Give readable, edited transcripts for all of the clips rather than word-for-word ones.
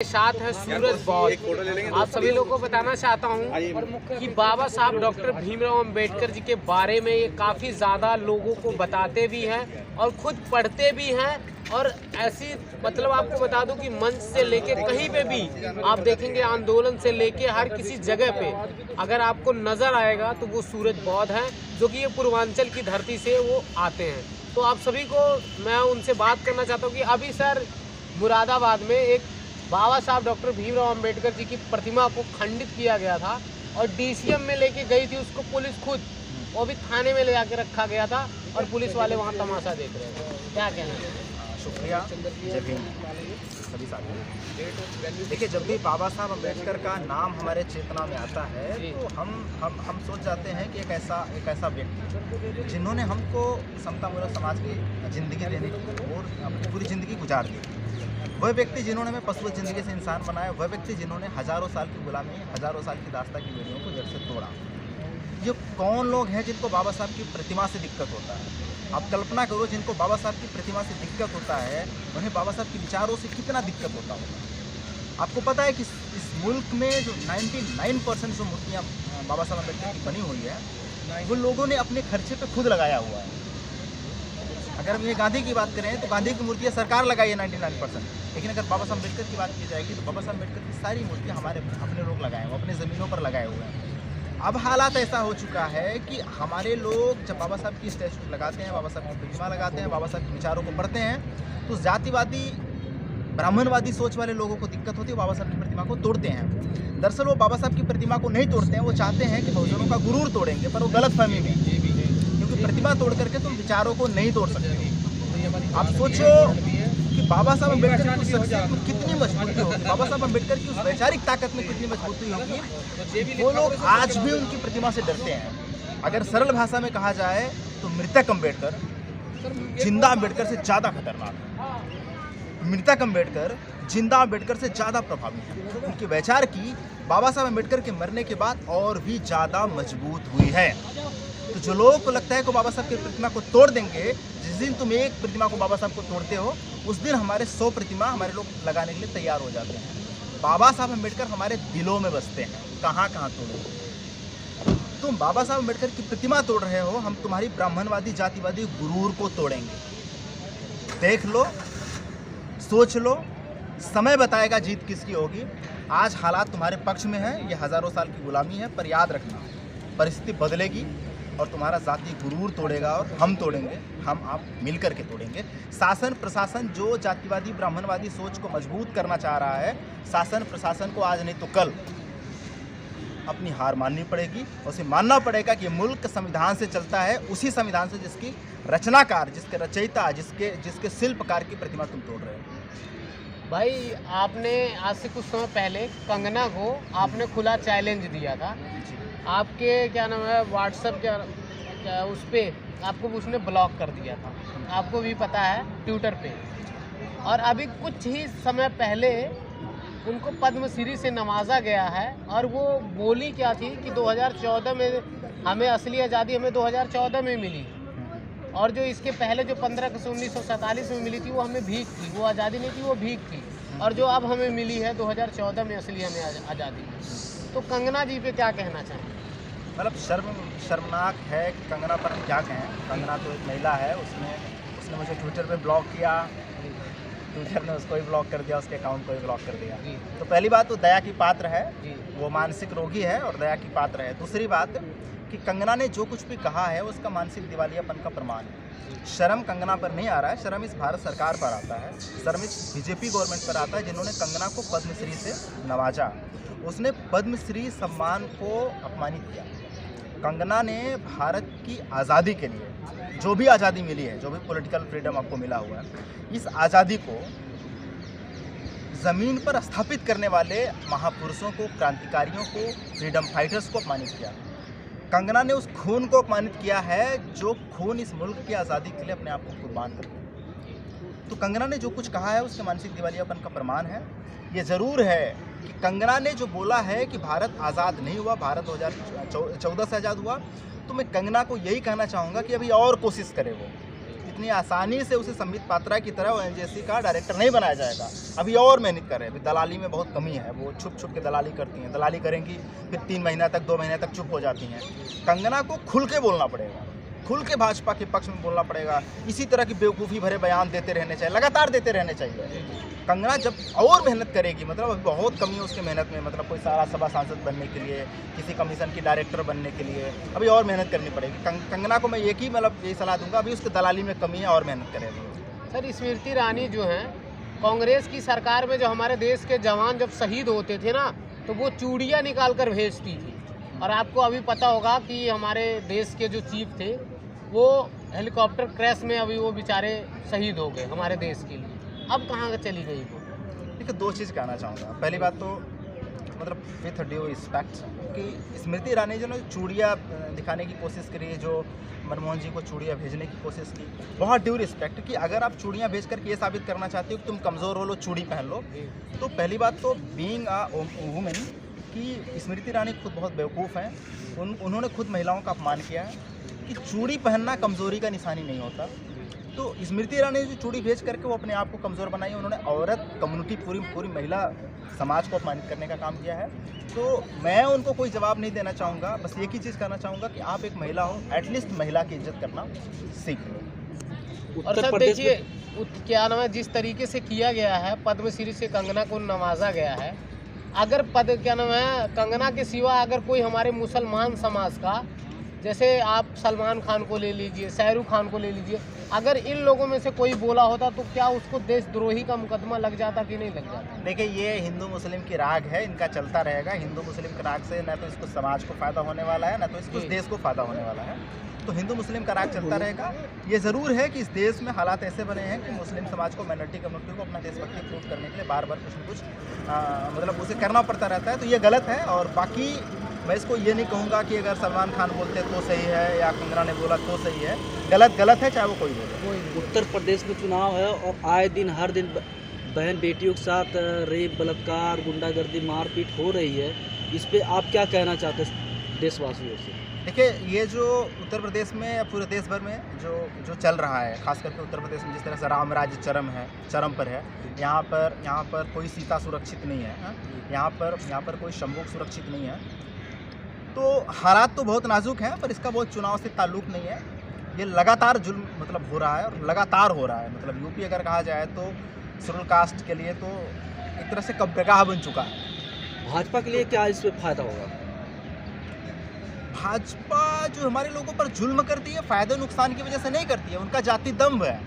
साथ है सूरज बौद्ध। आप सभी लोगों को बताना चाहता हूं कि बाबा साहब डॉक्टर भीमराव अंबेडकर जी के बारे में ये काफ़ी ज़्यादा लोगों को बताते भी हैं और खुद पढ़ते भी हैं। और ऐसी मतलब आपको बता दूं कि मंच से लेके कहीं पे भी आप देखेंगे, आंदोलन से लेके हर किसी जगह पे अगर आपको नज़र आएगा तो वो सूरज बौद्ध हैं, जो कि ये पूर्वांचल की धरती से वो आते हैं। तो आप सभी को मैं उनसे बात करना चाहता हूँ कि अभी सर मुरादाबाद में एक बाबा साहब डॉक्टर भीमराव अंबेडकर जी की प्रतिमा को खंडित किया गया था और डीसीएम में लेके गई थी उसको पुलिस खुद, वो भी थाने में ले जाके रखा गया था और पुलिस वाले वहाँ तमाशा देख रहे थे। क्या कहना है? शुक्रिया। जय भीम सभी साथियों। देखिए, जब भी बाबा साहब अम्बेडकर का नाम हमारे चेतना में आता है तो हम सोच जाते हैं कि एक ऐसा व्यक्ति जिन्होंने हमको समतामूलक समाज की ज़िंदगी देने की और अपनी पूरी ज़िंदगी गुजार दी, वह व्यक्ति जिन्होंने हमें पशु ज़िंदगी से इंसान बनाया, वह व्यक्ति जिन्होंने हज़ारों साल की गुलामी, हज़ारों साल की दास्ता की बेड़ियों को जड़ से तोड़ा। ये कौन लोग हैं जिनको बाबा साहब की प्रतिमा से दिक्कत होता है? आप कल्पना करो, जिनको बाबा साहब की प्रतिमा से दिक्कत होता है उन्हें बाबा साहब के विचारों से कितना दिक्कत होता होगा। आपको पता है कि इस मुल्क में जो 99% जो मूर्तियाँ बाबा साहब अम्बेडकर की बनी हुई है वो लोगों ने अपने खर्चे पे खुद लगाया हुआ है। अगर हम ये गांधी की बात करें तो गांधी की मूर्तियाँ सरकार लगाई है 99%, लेकिन अगर बाबा साहब अम्बेडकर की बात की जाएगी तो बाबा साहब अम्बेडकर की सारी मूर्तियाँ हमारे अपने लोग लगाए हैं, वो अपने ज़मीनों पर लगाए हुए हैं। अब हालात ऐसा हो चुका है कि हमारे लोग जब बाबा साहब की स्टैचू लगाते हैं, बाबा साहब की प्रतिमा लगाते हैं, बाबा साहब के विचारों को पढ़ते हैं तो जातिवादी ब्राह्मणवादी सोच वाले लोगों को दिक्कत होती है, बाबा साहब की प्रतिमा को तोड़ते हैं। दरअसल वो बाबा साहब की प्रतिमा को नहीं तोड़ते हैं, वो चाहते हैं कि बहुजनों का गुरूर तोड़ेंगे, पर वो गलत फहमी में, क्योंकि प्रतिमा तोड़ करके तुम विचारों को नहीं तोड़ सकते। आप सोचो कि बाबा साहब अम्बेडकर की शख्सियत में कितनी मजबूती होगी, बाबा साहब अम्बेडकर की उस वैचारिक ताकत में कितनी मजबूती होगी, वो लोग आज भी उनकी प्रतिमा से डरते हैं। अगर सरल भाषा में कहा जाए तो मृतक अम्बेडकर जिंदा अम्बेडकर से ज़्यादा खतरनाक है। मृतक अम्बेडकर जिंदा अम्बेडकर से ज़्यादा प्रभावी है। उनके विचार की बाबा साहब अम्बेडकर के मरने के बाद और भी ज़्यादा मजबूत हुई है। तो जो लोगों को लगता है कि बाबा साहब की प्रतिमा को तोड़ देंगे, जिस दिन तुम एक प्रतिमा को बाबा साहब को तोड़ते हो उस दिन हमारे 100 प्रतिमा हमारे लोग लगाने के लिए तैयार हो जाते हैं। बाबा साहब अम्बेडकर हमारे दिलों में बसते हैं, कहाँ कहाँ तोड़ो। तुम बाबा साहब अम्बेडकर की प्रतिमा तोड़ रहे हो, हम तुम्हारी ब्राह्मणवादी जातिवादी गुरूर को तोड़ेंगे। देख लो, सोच लो, समय बताएगा जीत किसकी होगी। आज हालात तुम्हारे पक्ष में है, ये हज़ारों साल की गुलामी है, पर याद रखना परिस्थिति बदलेगी और तुम्हारा जाति गुरूर तोड़ेगा और हम तोड़ेंगे, हम आप मिलकर के तोड़ेंगे। शासन प्रशासन जो जातिवादी ब्राह्मणवादी सोच को मजबूत करना चाह रहा है, शासन प्रशासन को आज नहीं तो कल अपनी हार माननी पड़ेगी। उसे मानना पड़ेगा कि मुल्क संविधान से चलता है, उसी संविधान से जिसकी रचनाकार, जिसके रचयिता, जिसके शिल्पकार की प्रतिमा तुम तोड़ रहे हो। भाई, आपने आज से कुछ समय पहले कंगना को आपने खुला चैलेंज दिया था। आपके क्या नाम है व्हाट्सएप क्या उस पर आपको उसने ब्लॉक कर दिया था, आपको भी पता है, ट्विटर पे। और अभी कुछ ही समय पहले उनको पद्मश्री से नवाजा गया है और वो बोली क्या थी कि 2014 में हमें असली आज़ादी हमें 2014 में मिली, और जो इसके पहले जो 15 अगस्त 1947 में मिली थी वो हमें भीख थी, वो आज़ादी नहीं थी, वो भीख थी। और जो अब हमें मिली है 2014 में असली हमें आज़ादी। तो कंगना जी पे क्या कहना चाहें? मतलब शर्मनाक है कि कंगना पर हम क्या कहें। कंगना तो एक महिला है, उसने मुझे ट्विटर पे ब्लॉक किया, ट्विटर ने उसको ही ब्लॉक कर दिया, उसके अकाउंट को ही ब्लॉक कर दिया। तो पहली बात तो दया की पात्र है, वो मानसिक रोगी है और दया की पात्र है। दूसरी बात कि कंगना ने जो कुछ भी कहा है उसका मानसिक दिवालियापन का प्रमाण है। शर्म कंगना पर नहीं आ रहा है, शर्म इस भारत सरकार पर आता है, शर्म इस बीजेपी गवर्नमेंट पर आता है जिन्होंने कंगना को पद्मश्री से नवाजा। उसने पद्मश्री सम्मान को अपमानित किया। कंगना ने भारत की आज़ादी के लिए जो भी आज़ादी मिली है, जो भी पॉलिटिकल फ्रीडम आपको मिला हुआ है, इस आज़ादी को ज़मीन पर स्थापित करने वाले महापुरुषों को, क्रांतिकारियों को, फ्रीडम फाइटर्स को अपमानित किया। कंगना ने उस खून को अपमानित किया है जो खून इस मुल्क की आज़ादी के लिए अपने आप को कुर्बान कर दिया। तो कंगना ने जो कुछ कहा है उसके मानसिक दिवालियापन का प्रमाण है। ये ज़रूर है कि कंगना ने जो बोला है कि भारत आज़ाद नहीं हुआ, भारत 2014 से आज़ाद हुआ, तो मैं कंगना को यही कहना चाहूँगा कि अभी और कोशिश करे वो। इतनी आसानी से उसे संबित पात्रा की तरह ओएनजीसी का डायरेक्टर नहीं बनाया जाएगा। अभी और मेहनत कर रहे हैं, अभी दलाली में बहुत कमी है, वो छुप छुप के दलाली करती हैं, दलाली करेंगी फिर 3 महीना तक 2 महीने तक चुप हो जाती हैं। कंगना को खुल के बोलना पड़ेगा, खुल के भाजपा के पक्ष में बोलना पड़ेगा, इसी तरह की बेवकूफ़ी भरे बयान देते रहने चाहिए, लगातार देते रहने चाहिए। कंगना जब और मेहनत करेगी, मतलब अभी बहुत कमी है उसके मेहनत में, मतलब कोई सारा सभा सांसद बनने के लिए, किसी कमीशन की डायरेक्टर बनने के लिए अभी और मेहनत करनी पड़ेगी। कंगना को मैं एक ही मतलब यही सलाह दूंगा, अभी उसके दलाली में कमी है और मेहनत करेगी। सर स्मृति ईरानी जो हैं कांग्रेस की सरकार में जो हमारे देश के जवान जब शहीद होते थे ना, तो वो चूड़ियाँ निकाल कर भेजती थी। और आपको अभी पता होगा कि हमारे देश के जो चीफ थे वो हेलीकॉप्टर क्रैश में अभी वो बेचारे शहीद हो गए हमारे देश के लिए। अब कहाँ चली गई वो? देखिए 2 चीज़ कहना चाहूँगा। पहली बात तो मतलब विथ ड्यू रिस्पेक्ट कि स्मृति ईरानी जो ने चूड़ियाँ दिखाने की कोशिश करी है, जो मनमोहन जी को चूड़ियाँ भेजने की कोशिश की, बहुत ड्यू रिस्पेक्ट कि अगर आप चूड़ियाँ भेज करके ये साबित करना चाहते हो कि तुम कमज़ोर हो लो, चूड़ी पहन लो, तो पहली बात तो बीइंग अ वुमेन कि स्मृति ईरानी खुद बहुत बेवकूफ़ हैं। उन्होंने खुद महिलाओं का अपमान किया है कि चूड़ी पहनना कमज़ोरी का निशानी नहीं होता। तो स्मृति ईरानी जो चूड़ी भेज करके वो अपने आप को कमज़ोर बनाई, उन्होंने औरत कम्युनिटी पूरी महिला समाज को अपमानित करने का काम किया है। तो मैं उनको कोई जवाब नहीं देना चाहूँगा, बस एक ही चीज़ कहना चाहूँगा कि आप एक महिला हो, एटलीस्ट महिला की इज्जत करना सीख लो। और सर देखिए क्या नाम है, जिस तरीके से किया गया है, पद्मश्री से कंगना को नवाजा गया है, अगर क्या नाम है कंगना के सिवा अगर कोई हमारे मुसलमान समाज का, जैसे आप सलमान खान को ले लीजिए, शाहरुख खान को ले लीजिए, अगर इन लोगों में से कोई बोला होता तो क्या उसको देशद्रोही का मुकदमा लग जाता कि नहीं लग जाता? देखिए ये हिंदू मुस्लिम की राग है, इनका चलता रहेगा। हिंदू मुस्लिम के राग से न तो इसको समाज को फ़ायदा होने वाला है, न तो इसको देश को फ़ायदा होने वाला है। तो हिंदू मुस्लिम का राग चलता रहेगा। ये ज़रूर है कि इस देश में हालात ऐसे बने हैं कि मुस्लिम समाज को, माइनॉरिटी कम्युनिटी को अपना देशभक्ति प्रूव करने के लिए बार बार कुछ न कुछ मतलब उसे करना पड़ता रहता है। तो ये गलत है। और बाकी मैं इसको ये नहीं कहूँगा कि अगर सलमान खान बोलते तो सही है या कंगना ने बोला तो सही है, गलत है, चाहे वो कोई बोले। उत्तर प्रदेश में चुनाव है और आए दिन हर दिन बहन बेटियों के साथ रेप, बलात्कार, गुंडागर्दी, मारपीट हो रही है। इस पे आप क्या कहना चाहते हैं देशवासियों से? देखिए ये जो उत्तर प्रदेश में या पूरे देश भर में जो चल रहा है, खास करके उत्तर प्रदेश में जिस तरह से राम राज्य चरम पर है, यहाँ पर कोई सीता सुरक्षित नहीं है, यहाँ पर कोई शंभू सुरक्षित नहीं है। तो हालात तो बहुत नाजुक हैं, पर इसका बहुत चुनाव से ताल्लुक़ नहीं है। ये लगातार जुल्म मतलब हो रहा है और लगातार हो रहा है। मतलब यूपी अगर कहा जाए तो शेड्यूल कास्ट के लिए तो एक तरह से कब्रगाह बन चुका है। भाजपा के लिए क्या इससे फ़ायदा होगा? भाजपा जो हमारे लोगों पर जुल्म करती है, फ़ायदे नुकसान की वजह से नहीं करती है, उनका जाति दम्भ है।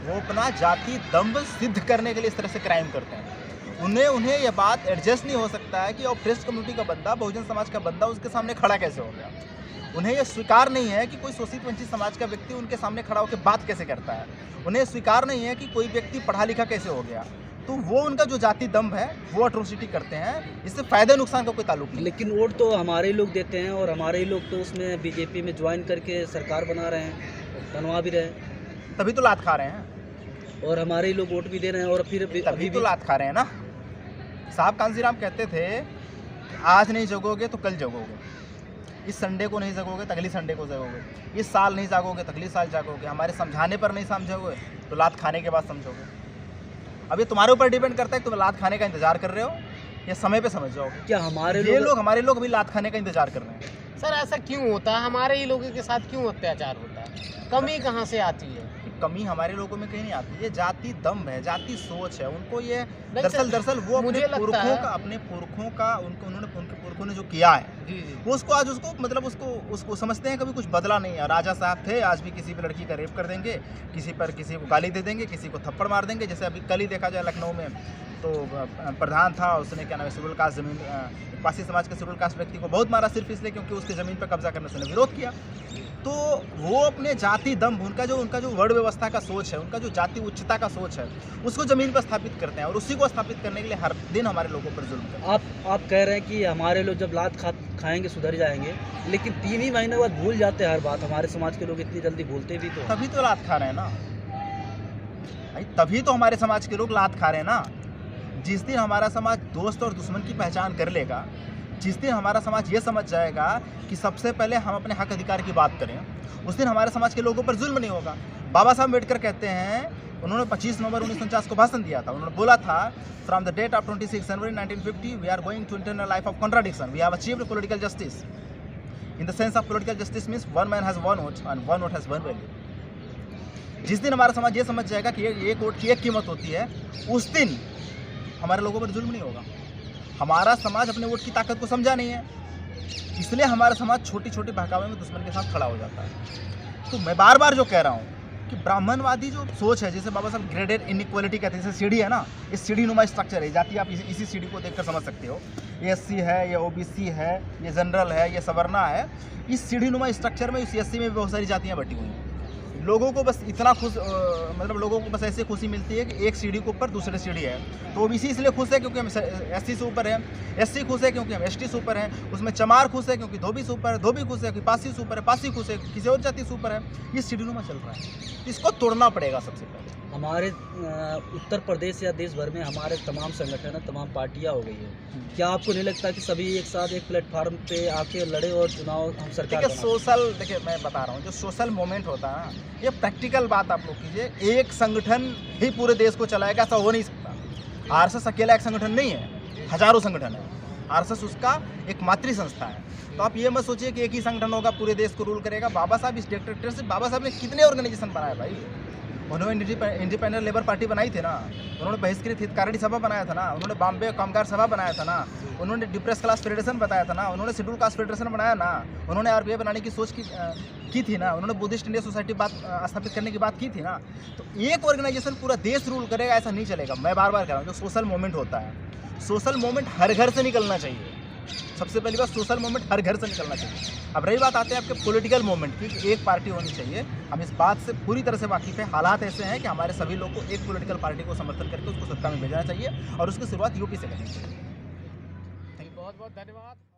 वो अपना जाति दम्भ सिद्ध करने के लिए इस तरह से क्राइम करते हैं। उन्हें यह बात एडजस्ट नहीं हो सकता है कि ऑप्रेस्ड कम्युनिटी का बंदा, बहुजन समाज का बंदा उसके सामने खड़ा कैसे हो गया। उन्हें यह स्वीकार नहीं है कि कोई शोषित वंचित समाज का व्यक्ति उनके सामने खड़ा होकर बात कैसे करता है। उन्हें स्वीकार नहीं है कि कोई व्यक्ति पढ़ा लिखा कैसे हो गया। तो वो उनका जो जाति दम्भ है वो अट्रोसिटी करते हैं, इससे फ़ायदे नुकसान का कोई ताल्लुक नहीं। लेकिन वोट तो हमारे लोग देते हैं और हमारे लोग तो उसमें बीजेपी में ज्वाइन करके सरकार बना रहे हैं, बनवा भी रहे हैं, तभी तो लात खा रहे हैं। और हमारे लोग वोट भी दे रहे हैं और फिर तभी तो लात खा रहे हैं ना। साहब कांसीराम कहते थे आज नहीं जगोगे तो कल जगोगे, इस संडे को नहीं जगोगे तो अगली संडे को जगोगे, इस साल नहीं जागोगे तो अगली साल जागोगे, हमारे समझाने पर नहीं समझोगे तो लात खाने के बाद समझोगे। अब ये तुम्हारे ऊपर डिपेंड करता है कि तुम लात खाने का इंतजार कर रहे हो या समय पे समझ जाओगे। क्या हमारे लोग अभी लात खाने का इंतजार कर रहे हैं? सर ऐसा क्यों होता है? हमारे ही लोगों के साथ क्यों अत्याचार होता है? कमी कहाँ से आती है? कमी हमारे लोगों में कहीं नहीं आती। ये जाति दम्भ है, जाति सोच है। उनको ये दरअसल वो उनके पुरखों ने जो किया है वो उसको आज उसको समझते हैं कभी कुछ बदला नहीं है। राजा साहब थे, आज भी किसी पे लड़की का रेप कर देंगे, किसी को गाली दे देंगे, किसी को थप्पड़ मार देंगे। जैसे अभी कल ही देखा जाए लखनऊ में तो प्रधान था, उसने क्या नाम है शेड्यूल कास्ट जमीन, पासी समाज के शेड्यूल कास्ट व्यक्ति को बहुत मारा सिर्फ इसलिए क्योंकि उसकी ज़मीन पर कब्जा करने से उसने विरोध किया। तो वो अपने जाति दम्भ, उनका जो वर्ण व्यवस्था का सोच है, उनका जो जाति उच्चता का सोच है, उसको ज़मीन पर स्थापित करते हैं और उसी को स्थापित करने के लिए हर दिन हमारे लोगों पर जुल्म करते हैं। आप कह रहे हैं कि हमारे लोग जब लात खाएंगे सुधर जाएंगे, लेकिन 3 ही महीने बाद भूल जाते हैं हर बात। हमारे समाज के लोग इतनी जल्दी भूलते भी तो तभी तो लात खा रहे हैं ना, तभी तो हमारे समाज के लोग लात खा रहे हैं ना। जिस दिन हमारा समाज दोस्त और दुश्मन की पहचान कर लेगा, जिस दिन हमारा समाज ये समझ जाएगा कि सबसे पहले हम अपने हक अधिकार की बात करें, उस दिन हमारे समाज के लोगों पर जुल्म नहीं होगा। बाबा साहब अम्बेडकर कहते हैं, उन्होंने 25 नवंबर 1949 को भाषण दिया था। उन्होंने बोला था, from the date of 26 January 1950 we are going to internal life of contradiction, we have achieved political justice. In the sense of political justice means one man has one vote and one vote has one value. जिस दिन हमारा समाज ये समझ जाएगा कि एक vote की एक कीमत होती है, उस दिन हमारे लोगों पर जुल्म नहीं होगा। हमारा समाज अपने वोट की ताकत को समझा नहीं है, इसलिए हमारा समाज छोटी छोटी बहकावे में दुश्मन के साथ खड़ा हो जाता है। तो मैं बार बार जो कह रहा हूँ कि ब्राह्मणवादी जो सोच है, जैसे बाबा साहब ग्रेडेड इनइक्वालिटी कहते हैं, जैसे सीढ़ी है ना, इस सीढ़ी नुमा स्ट्रक्चर है, जाति आप इसी सीढ़ी को देखकर समझ सकते हो। ये एससी है, ये ओबीसी है, ये जनरल है, ये सवर्णा है। इस सीढ़ी नुमा स्ट्रक्चर में इस एससी में भी बहुत सारी जातियाँ बटी हुई हैं। लोगों को बस इतना मतलब लोगों को बस ऐसे खुशी मिलती है कि एक सीढ़ी के ऊपर दूसरी सीढ़ी है। तो ओबीसी इसलिए खुश है क्योंकि हम एससी से ऊपर हैं, एससी खुश है क्योंकि हम एसटी से ऊपर हैं, उसमें चमार खुश है क्योंकि धोबी से ऊपर है, धोबी खुश है क्योंकि पासी से ऊपर है, पासी खुश है किसी और जाति से ऊपर है। ये सीढ़ी नुमा चल रहा है, इसको तोड़ना पड़ेगा सबसे पहले। हमारे उत्तर प्रदेश या देश भर में हमारे तमाम संगठन है, तमाम पार्टियां हो गई है। क्या आपको नहीं लगता कि सभी एक साथ एक प्लेटफार्म पे आके लड़े और चुनाव हम सरकार देखिए सोशल, देखिए मैं बता रहा हूँ, जो सोशल मूवमेंट होता है ना, ये प्रैक्टिकल बात आप लोग कीजिए। एक संगठन ही पूरे देश को चलाएगा, ऐसा हो नहीं सकता। आरएसएस अकेला एक संगठन नहीं है, हजारों संगठन है। आरएसएस उसका एक मातृ संस्था है। तो आप ये मत सोचिए कि एक ही संगठन होगा पूरे देश को रूल करेगा। बाबा साहब इस डिक्टेटरशिप, बाबा साहब ने कितने ऑर्गेनाइजेशन बनाए भाई। उन्होंने इंडिपेंडेंट लेबर पार्टी बनाई थी ना, उन्होंने बहिष्कृत हितकारिणी सभा बनाया था ना, उन्होंने बॉम्बे कामगार सभा बनाया था ना, उन्होंने डिप्रेस क्लास फेडरेशन बताया था ना, उन्होंने शेड्यूल कास्ट फेडरेशन बनाया ना, उन्होंने आरपीआई बनाने की सोच की थी ना, उन्होंने बुद्धिस्ट इंडिया सोसाइटी बात स्थापित करने की बात की थी ना। तो एक ऑर्गेनाइजेशन पूरा देश रूल करेगा ऐसा नहीं चलेगा। मैं बार बार कह रहा हूँ, जो सोशल मूवमेंट होता है, सोशल मूवमेंट हर घर से निकलना चाहिए। सबसे पहली बात, सोशल मूवमेंट हर घर से निकलना चाहिए। अब रही बात आते हैं आपके पॉलिटिकल मूवमेंट की, एक पार्टी होनी चाहिए। हम इस बात से पूरी तरह से वाकिफ़ है। हालात ऐसे हैं कि हमारे सभी लोग को एक पॉलिटिकल पार्टी को समर्थन करके उसको सत्ता में भेजना चाहिए और उसकी शुरुआत यूपी से करनी चाहिए। बहुत बहुत धन्यवाद।